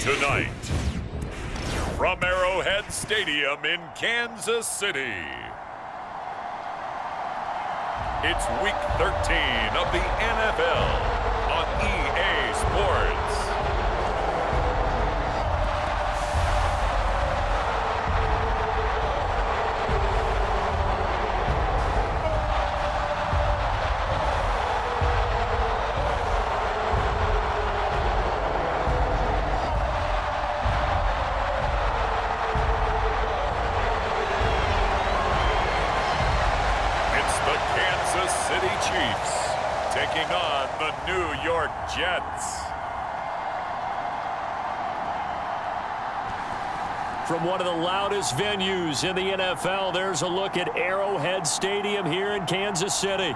Tonight, from Arrowhead Stadium in Kansas City, it's Week 13 of the NFL on EA Sports. Chiefs taking on the New York Jets. From one of the loudest venues in the NFL, there's a look at Arrowhead Stadium here in Kansas City.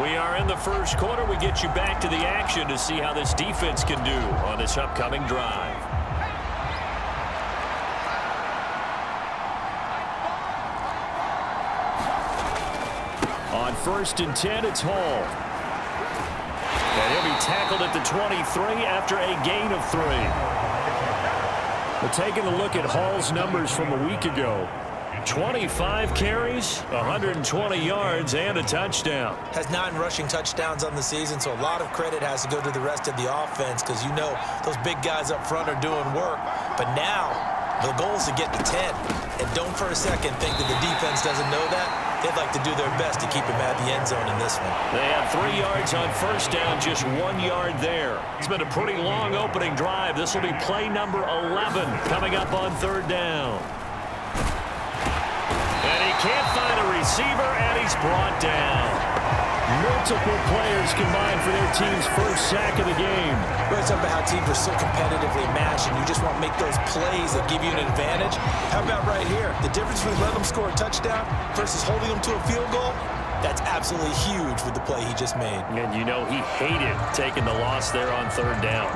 We are in the first quarter. We get you back to the action to see how this defense can do on this upcoming drive. On 1st and 10, it's Hall. And he'll be tackled at the 23 after a gain of 3. But taking a look at Hall's numbers from a week ago. 25 carries, 120 yards, and a touchdown. Has 9 rushing touchdowns on the season, so a lot of credit has to go to the rest of the offense because you know those big guys up front are doing work. But now the goal is to get to 10. And don't for a second think that the defense doesn't know that. They'd like to do their best to keep him at the end zone in this one. They have 3 yards on 1st down, just 1 yard there. It's been a pretty long opening drive. This will be play number 11 coming up on 3rd down. And he can't find a receiver, and he's brought down. Multiple players combined for their team's first sack of the game. Right, something about how teams are so competitively matched, and you just want to make those plays that give you an advantage. How about right here? The difference between letting them score a touchdown versus holding them to a field goal, that's absolutely huge with the play he just made. And you know he hated taking the loss there on 3rd down.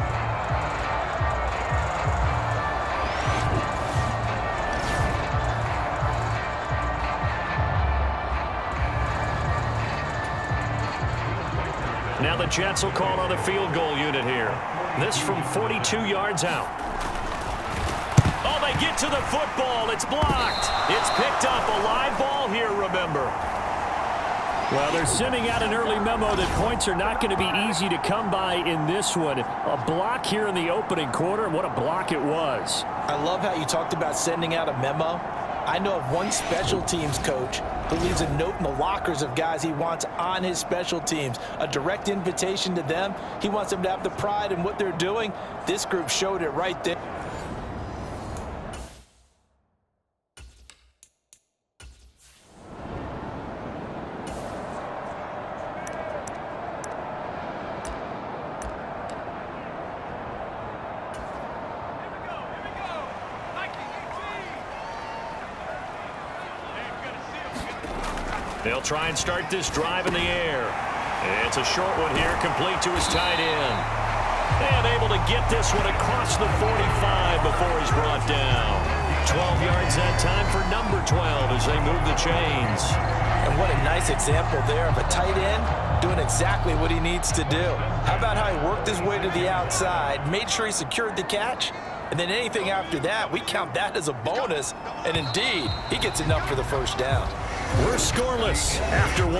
Now the Jets will call on a field goal unit here. This from 42 yards out. Oh, they get to the football. It's blocked. It's picked up. A live ball here, remember. Well, they're sending out an early memo that points are not going to be easy to come by in this one. A block here in the opening quarter, and what a block it was. I love how you talked about sending out a memo. I know of one special teams coach who leaves a note in the lockers of guys he wants on his special teams. A direct invitation to them. He wants them to have the pride in what they're doing. This group showed it right there. They'll try and start this drive in the air. It's a short one here, complete to his tight end. And able to get this one across the 45 before he's brought down. 12 yards that time for number 12 as they move the chains. And what a nice example there of a tight end doing exactly what he needs to do. How about how he worked his way to the outside, made sure he secured the catch, and then anything after that, we count that as a bonus. And indeed, he gets enough for the 1st down. We're scoreless after 1.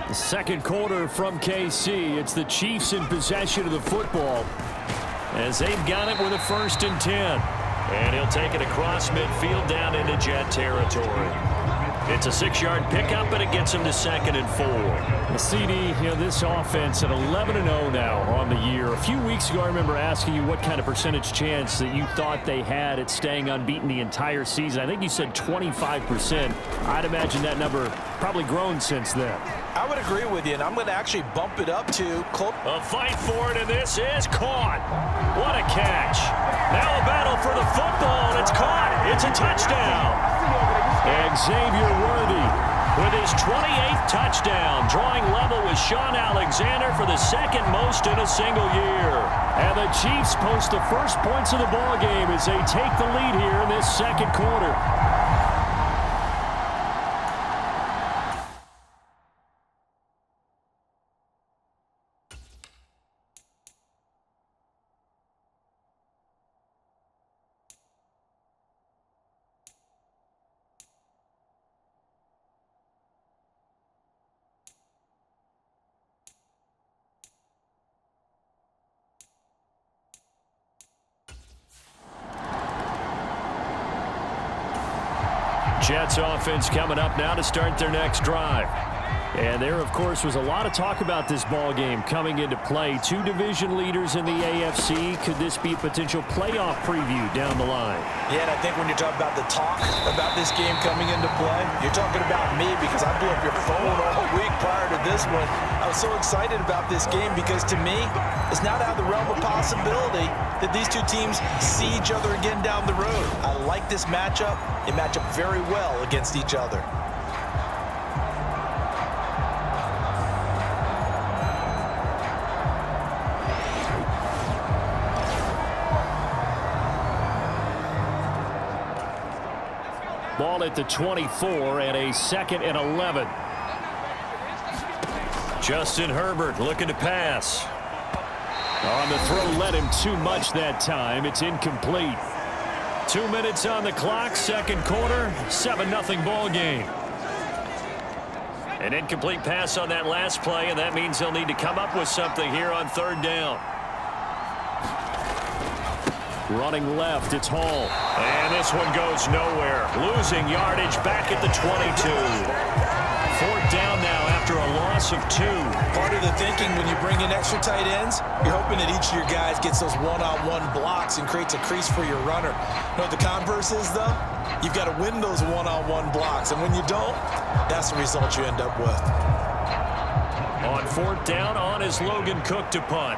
The 2nd quarter from KC. It's the Chiefs in possession of the football as they've got it with a 1st and 10. And he'll take it across midfield down into Jet territory. It's a 6-yard pickup, and it gets him to 2nd and 4. The CD, this offense at 11-0 now on the year. A few weeks ago, I remember asking you what kind of percentage chance that you thought they had at staying unbeaten the entire season. I think you said 25%. I'd imagine that number probably grown since then. I would agree with you, and I'm going to actually bump it up to close. A fight for it, and this is caught. What a catch. Now a battle for the football, and it's caught. It's a touchdown. Xavier Worthy with his 28th touchdown, drawing level with Sean Alexander for the second most in a single year. And the Chiefs post the first points of the ball game as they take the lead here in this second quarter. Jets offense coming up now to start their next drive. And there, of course, was a lot of talk about this ball game coming into play. Two division leaders in the AFC. Could this be a potential playoff preview down the line? Yeah, and I think when you're talking about the talk about this game coming into play, you're talking about me because I blew up your phone all week prior to this one. I was so excited about this game because, to me, it's not out of the realm of possibility that these two teams see each other again down the road. I like this matchup. They match up very well against each other. Ball at the 24 and a 2nd and 11. Justin Herbert looking to pass. On the throw, led him too much that time. It's incomplete. 2 minutes on the clock, second quarter, 7-0 ball game. An incomplete pass on that last play, and that means they'll need to come up with something here on 3rd down. Running left, it's Hall. And this one goes nowhere. Losing yardage back at the 22. 4th down now after a loss of 2. Part of the thinking when you bring in extra tight ends, you're hoping that each of your guys gets those one-on-one blocks and creates a crease for your runner. You know what the converse is, though? You've got to win those one-on-one blocks, and when you don't, that's the result you end up with. On 4th down, on is Logan Cook to punt.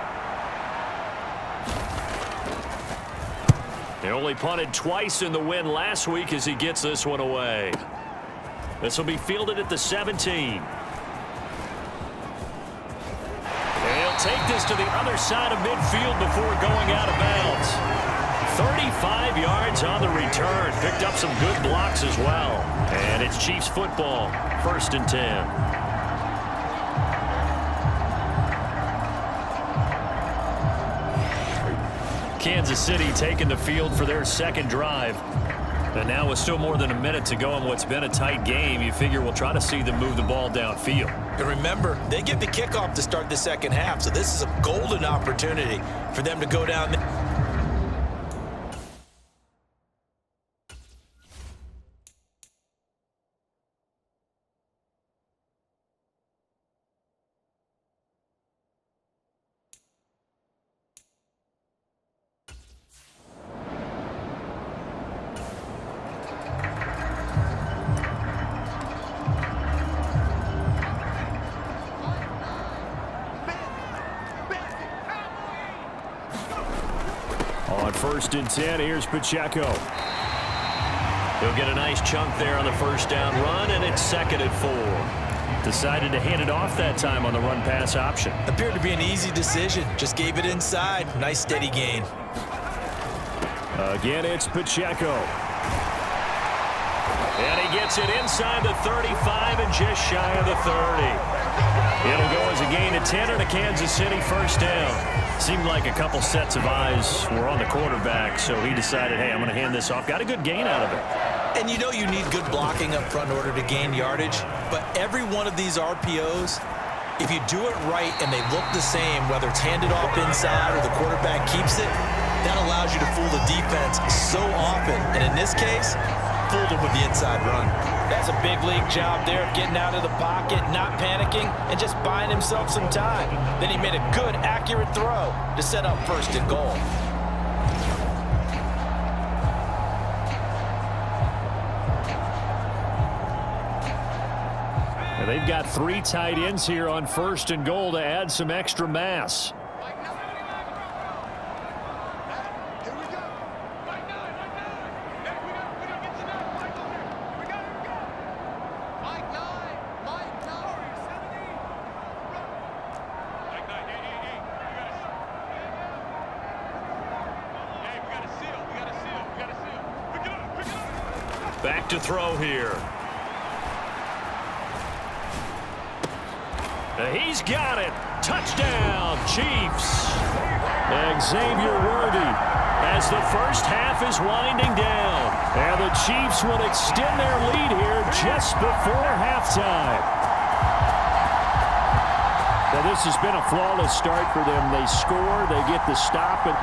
They only punted twice in the win last week as he gets this one away. This will be fielded at the 17. They'll take this to the other side of midfield before going out of bounds. 35 yards on the return. Picked up some good blocks as well. And it's Chiefs football, 1st and 10. Kansas City taking the field for their second drive. And now with still more than a minute to go in what's been a tight game, you figure we'll try to see them move the ball downfield. And remember, they get the kickoff to start the second half, so this is a golden opportunity for them to go down there. On 1st and 10, here's Pacheco. He'll get a nice chunk there on the 1st down run, and it's 2nd and 4. Decided to hand it off that time on the run-pass option. Appeared to be an easy decision. Just gave it inside. Nice steady gain. Again, it's Pacheco. And he gets it inside the 35 and just shy of the 30. It'll go as a gain of 10 and a Kansas City 1st down. Seemed like a couple sets of eyes were on the quarterback, so he decided, hey, I'm going to hand this off. Got a good gain out of it. And you know you need good blocking up front in order to gain yardage, but every one of these RPOs, if you do it right and they look the same, whether it's handed off inside or the quarterback keeps it, that allows you to fool the defense so often. And in this case, fooled him with the inside run. That's a big league job there of getting out of the pocket, not panicking, and just buying himself some time. Then he made a good, accurate throw to set up first and goal. And they've got 3 tight ends here on first and goal to add some extra mass. Back to throw here. He's got it. Touchdown, Chiefs. Xavier Worthy as the first half is winding down. And the Chiefs will extend their lead here just before halftime. Now, this has been a flawless start for them. They score, they get the stop, and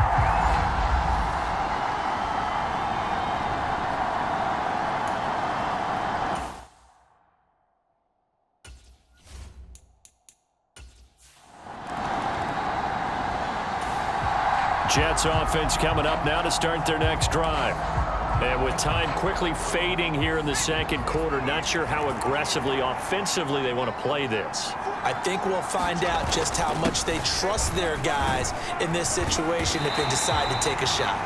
Jets offense coming up now to start their next drive. And with time quickly fading here in the second quarter, not sure how aggressively, offensively they want to play this. I think we'll find out just how much they trust their guys in this situation if they decide to take a shot.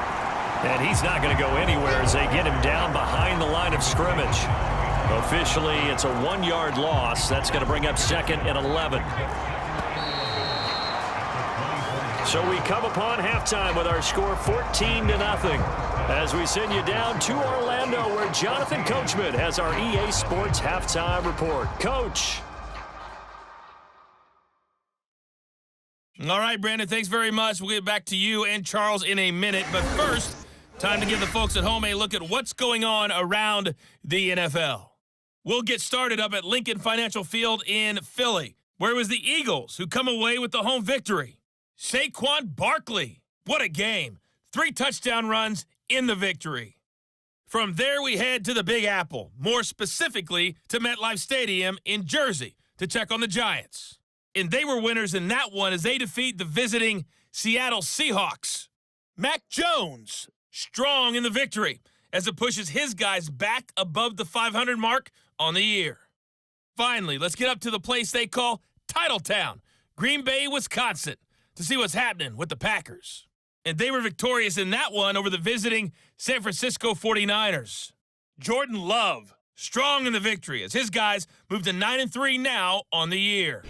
And he's not going to go anywhere as they get him down behind the line of scrimmage. Officially, it's a 1-yard loss. That's going to bring up 2nd and 11. So we come upon halftime with our score 14-0 as we send you down to Orlando where Jonathan Coachman has our EA Sports halftime report. Coach. All right, Brandon, thanks very much. We'll get back to you and Charles in a minute. But first, time to give the folks at home a look at what's going on around the NFL. We'll get started up at Lincoln Financial Field in Philly, where it was the Eagles who come away with the home victory. Saquon Barkley, what a game. 3 touchdown runs in the victory. From there, we head to the Big Apple, more specifically to MetLife Stadium in Jersey to check on the Giants. And they were winners in that one as they defeat the visiting Seattle Seahawks. Mac Jones, strong in the victory as it pushes his guys back above the 500 mark on the year. Finally, let's get up to the place they call Titletown, Green Bay, Wisconsin, to see what's happening with the Packers. And they were victorious in that one over the visiting San Francisco 49ers. Jordan Love, strong in the victory as his guys move to 9-3 now on the year.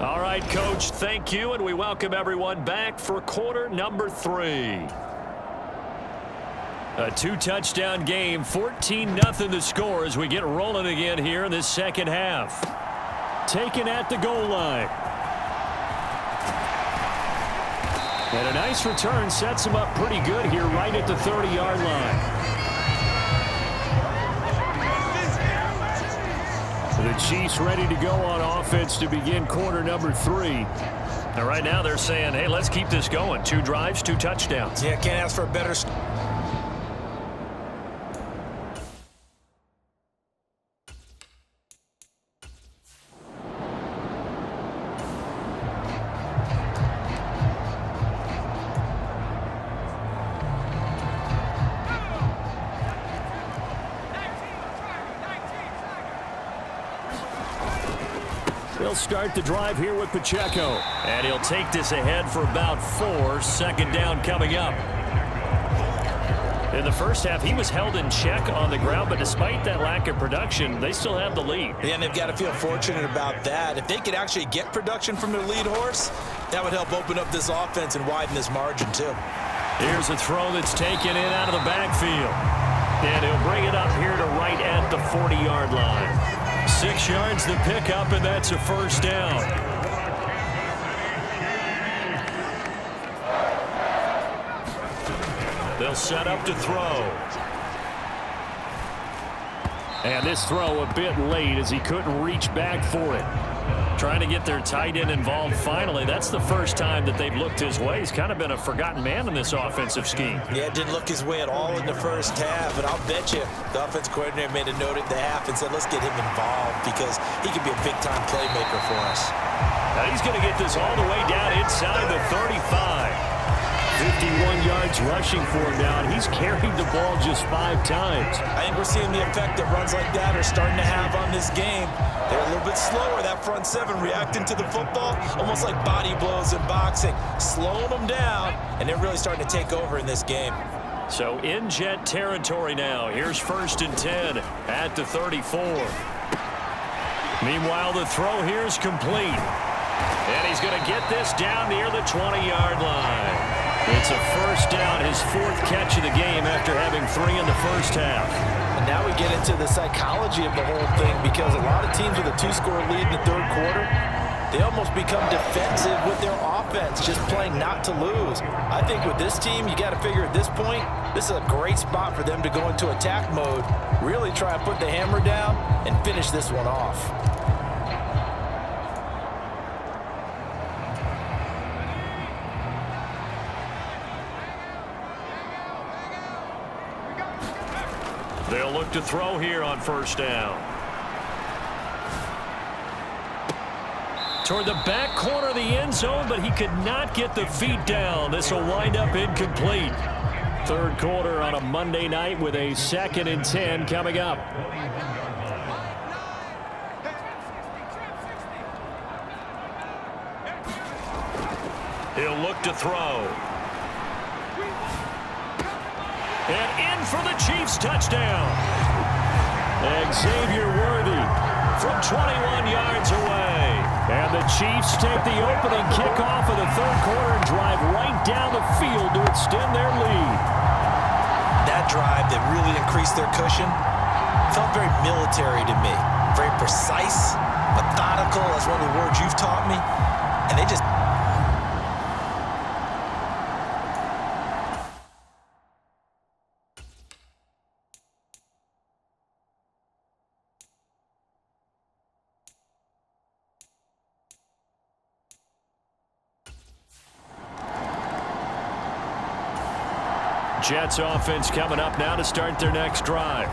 All right, Coach, thank you, and we welcome everyone back for quarter number 3. A 2-touchdown game, 14-0 the score as we get rolling again here in this second half. Taken at the goal line. And a nice return sets him up pretty good here right at the 30-yard line. The Chiefs ready to go on offense to begin quarter number 3. Now, right now they're saying, hey, let's keep this going. 2 drives, 2 touchdowns. Yeah, can't ask for a better He'll start the drive here with Pacheco. And he'll take this ahead for about 4. Second down coming up. In the first half, he was held in check on the ground, but despite that lack of production, they still have the lead. Yeah, and they've got to feel fortunate about that. If they could actually get production from their lead horse, that would help open up this offense and widen this margin, too. Here's a throw that's taken in out of the backfield. And he'll bring it up here to right at the 40-yard line. 6 yards to pick up, and that's a first down. They'll set up to throw. And this throw a bit late as he couldn't reach back for it. Trying to get their tight end involved finally. That's the first time that they've looked his way. He's kind of been a forgotten man in this offensive scheme. Yeah, it didn't look his way at all in the first half, but I'll bet you the offense coordinator made a note at the half and said, let's get him involved because he could be a big-time playmaker for us. Now he's going to get this all the way down inside the 35. 51 yards rushing for him now, and he's carried the ball just 5 times. I think we're seeing the effect that runs like that are starting to have on this game. They're a little bit slower, that front seven, reacting to the football, almost like body blows in boxing, slowing them down, and they're really starting to take over in this game. So in Jet territory now. Here's 1st and 10 at the 34. Meanwhile, the throw here is complete. And he's going to get this down near the 20-yard line. It's a first down, his 4th catch of the game after having 3 in the first half. And now we get into the psychology of the whole thing because a lot of teams with a 2-score lead in the 3rd quarter, they almost become defensive with their offense, just playing not to lose. I think with this team, you got to figure at this point, this is a great spot for them to go into attack mode, really try and put the hammer down and finish this one off. They'll look to throw here on 1st down. Toward the back corner of the end zone, but he could not get the feet down. This will wind up incomplete. 3rd quarter on a Monday night with a 2nd and 10 coming up. He'll look to throw. And in for the Chiefs touchdown. Xavier Worthy from 21 yards away. And the Chiefs take the opening kickoff of the 3rd quarter and drive right down the field to extend their lead. That drive that really increased their cushion felt very military to me. Very precise, methodical, that's one of the words you've taught me. And they just... Jets offense coming up now to start their next drive.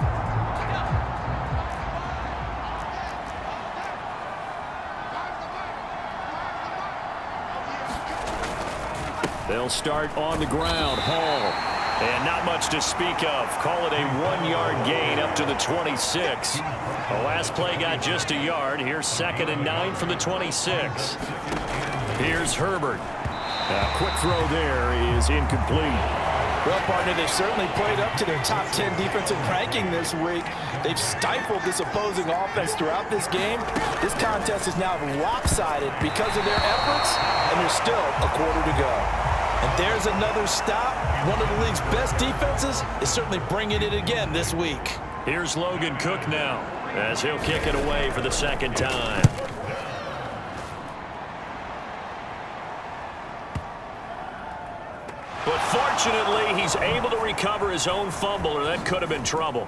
They'll start on the ground. Hall. And not much to speak of. Call it a 1-yard gain up to the 26. The last play got just a yard. Here's 2nd and 9 from the 26. Here's Herbert. A quick throw there is incomplete. Well, partner, they've certainly played up to their top 10 defensive ranking this week. They've stifled this opposing offense throughout this game. This contest is now lopsided because of their efforts, and there's still a quarter to go. And there's another stop. One of the league's best defenses is certainly bringing it again this week. Here's Logan Cook now as he'll kick it away for the 2nd time. But fortunately, he's able to recover his own fumble, or that could have been trouble.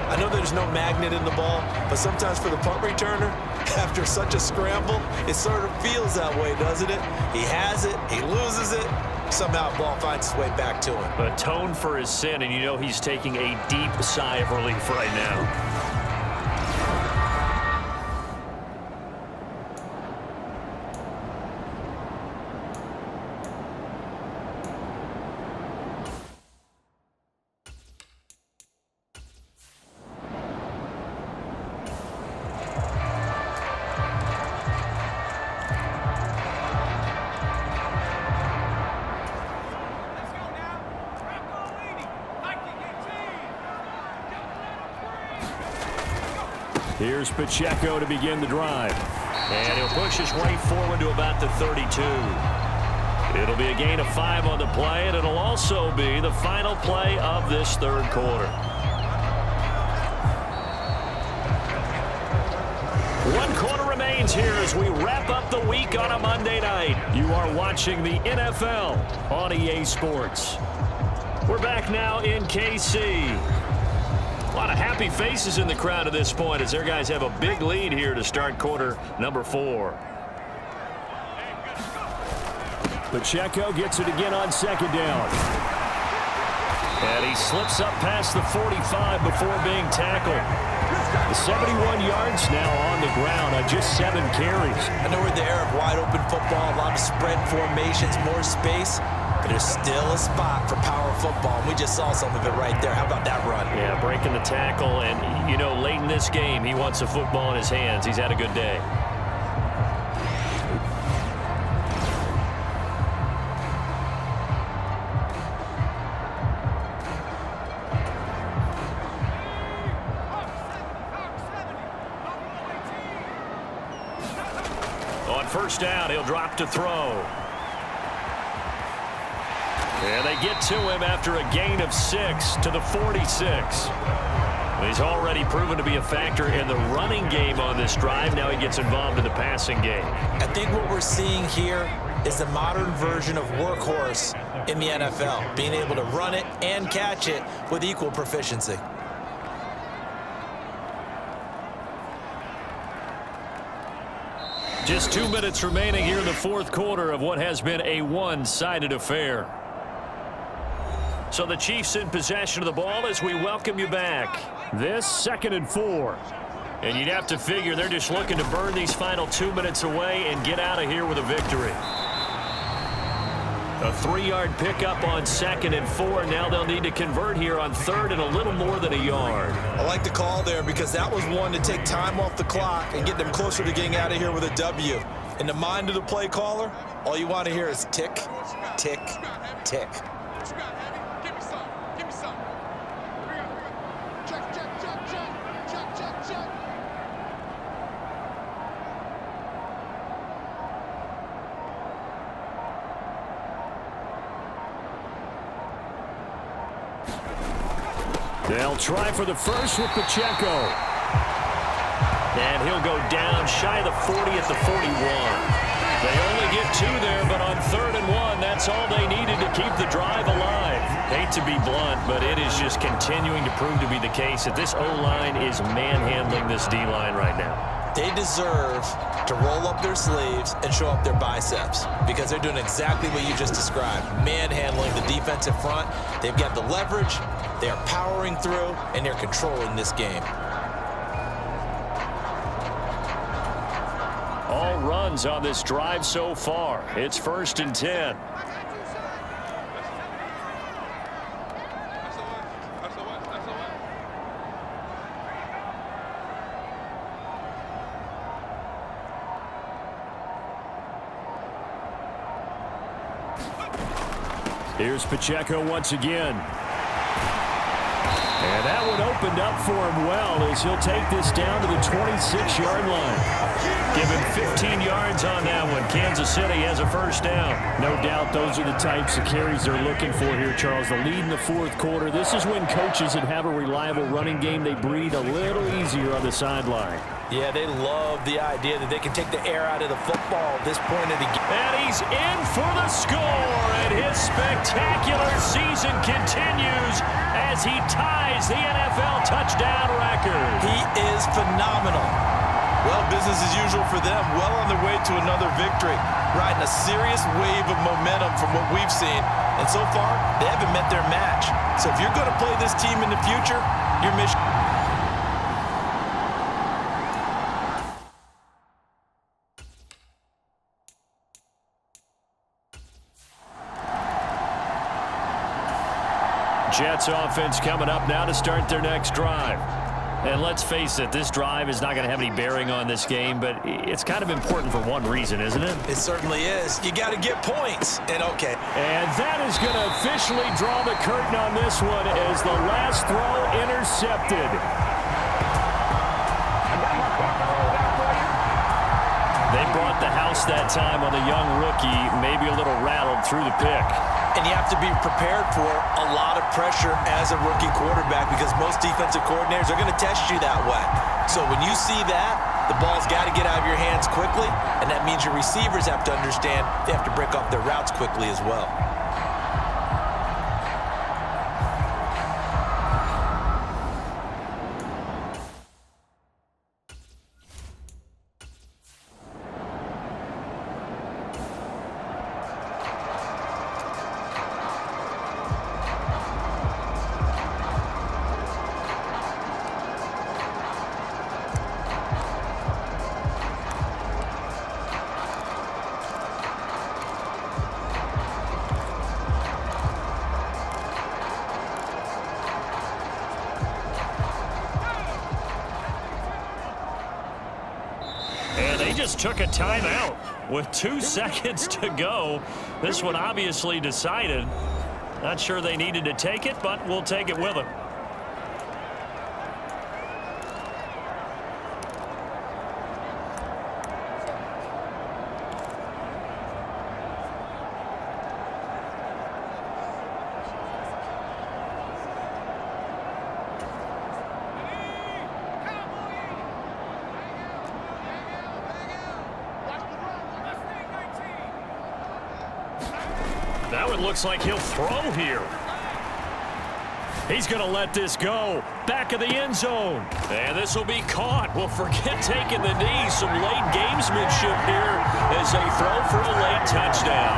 I know there's no magnet in the ball, but sometimes for the punt returner, after such a scramble, it sort of feels that way, doesn't it? He has it, he loses it, somehow the ball finds its way back to him. Atone for his sin, and you know he's taking a deep sigh of relief right now. Here's Pacheco to begin the drive. And he'll push his way forward to about the 32. It'll be a gain of 5 on the play, and it'll also be the final play of this 3rd quarter. 1 quarter remaining. reigns here as we wrap up the week on a Monday night. You are watching the NFL on EA Sports. We're back now in KC. A lot of happy faces in the crowd at this point as their guys have a big lead here to start quarter number 4. Pacheco gets it again on second down. And he slips up past the 45 before being tackled. The 71 yards now on the ground on just 7 carries. I know we're in the era of wide-open football, a lot of spread formations, more space, but there's still a spot for power football, and we just saw some of it right there. How about that run? Yeah, breaking the tackle, and, you know, late in this game, he wants the football in his hands. He's had a good day. First down, he'll drop to throw. And they get to him after a gain of 6 to the 46. He's already proven to be a factor in the running game on this drive. Now he gets involved in the passing game. I think what we're seeing here is the modern version of workhorse in the NFL, being able to run it and catch it with equal proficiency. Just 2 minutes remaining here in the fourth quarter of what has been a one-sided affair. So the Chiefs in possession of the ball as we welcome you back. This 2nd and 4. And you'd have to figure they're just looking to burn these final 2 minutes away and get out of here with a victory. A 3-yard pickup on 2nd and 4. Now they'll need to convert here on 3rd and a little more than a yard. I like the call there because that was one to take time off the clock and get them closer to getting out of here with a W. In the mind of the play caller, all you want to hear is tick, tick, tick. They'll try for the first with Pacheco. And he'll go down shy of the 40 at the 41. They only get 2 there, but on 3rd and 1, that's all they needed to keep the drive alive. Hate to be blunt, but it is just continuing to prove to be the case that this O-line is manhandling this D-line right now. They deserve to roll up their sleeves and show up their biceps because they're doing exactly what you just described, manhandling the defensive front. They've got the leverage, they are powering through, and they're controlling this game. All runs on this drive so far. It's 1st and 10. Here's Pacheco once again. And that one opened up for him well as he'll take this down to the 26-yard line. Give him 15 yards on that one. Kansas City has a first down. No doubt those are the types of carries they're looking for here, Charles. The lead in the fourth quarter. This is when coaches that have a reliable running game, they breathe a little easier on the sideline. Yeah, they love the idea that they can take the air out of the football at this point of the game. And he's in for the score, and his spectacular season continues as he ties the NFL touchdown record. He is phenomenal. Well, business as usual for them. Well on their way to another victory. Riding a serious wave of momentum from what we've seen. And so far, they haven't met their match. So if you're going to play this team in the future, your mission... Jets offense coming up now to start their next drive. And let's face it, this drive is not going to have any bearing on this game, but it's kind of important for one reason, isn't it? It certainly is. You got to get points. And okay. And that is going to officially draw the curtain on this one as the last throw intercepted. They brought the house that time on the young rookie, maybe a little rattled through the pick. And you have to be prepared for a lot of pressure as a rookie quarterback because most defensive coordinators are going to test you that way. So when you see that, The ball's got to get out of your hands quickly, and that means your receivers have to understand they have to break off their routes quickly as well. And they just took a timeout with 2 seconds to go. This one obviously decided. Not sure they needed to take it, but we'll take it with them. That one looks like he'll throw here. He's going to let this go. Back of the end zone. And this will be caught. Well, forget taking the knee. Some late gamesmanship here as they throw for a late touchdown.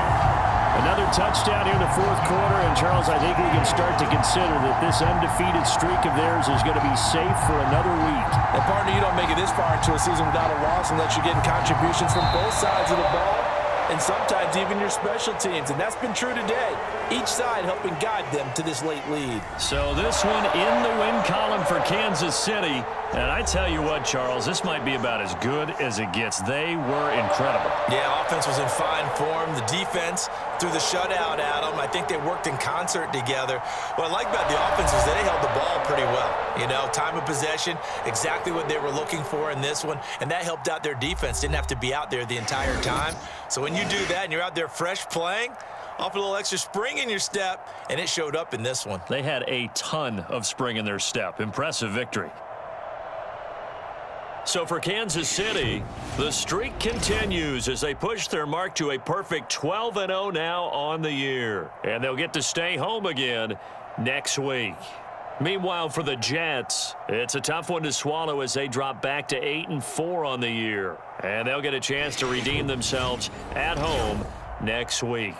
Another touchdown here in the fourth quarter. And, Charles, I think we can start to consider that this undefeated streak of theirs is going to be safe for another week. And, partner, you don't make it this far into a season without a loss unless you're getting contributions from both sides of the ball, and sometimes even your special teams. And that's been true today. Each side helping guide them to this late lead. So this one in the win column for Kansas City. And I tell you what, Charles, this might be about as good as it gets. They were incredible. Yeah, offense was in fine form. The defense threw the shutout at them. I think they worked in concert together. What I like about the offense is they held the ball pretty well. You know, time of possession, exactly what they were looking for in this one. And that helped out their defense. Didn't have to be out there the entire time. So when you do that and you're out there fresh playing, off a little extra spring in your step, and it showed up in this one. They had a ton of spring in their step. Impressive victory. So for Kansas City, the streak continues as they push their mark to a perfect 12-0 now on the year. And they'll get to stay home again next week. Meanwhile, for the Jets, it's a tough one to swallow as they drop back to 8-4 on the year. And they'll get a chance to redeem themselves at home next week.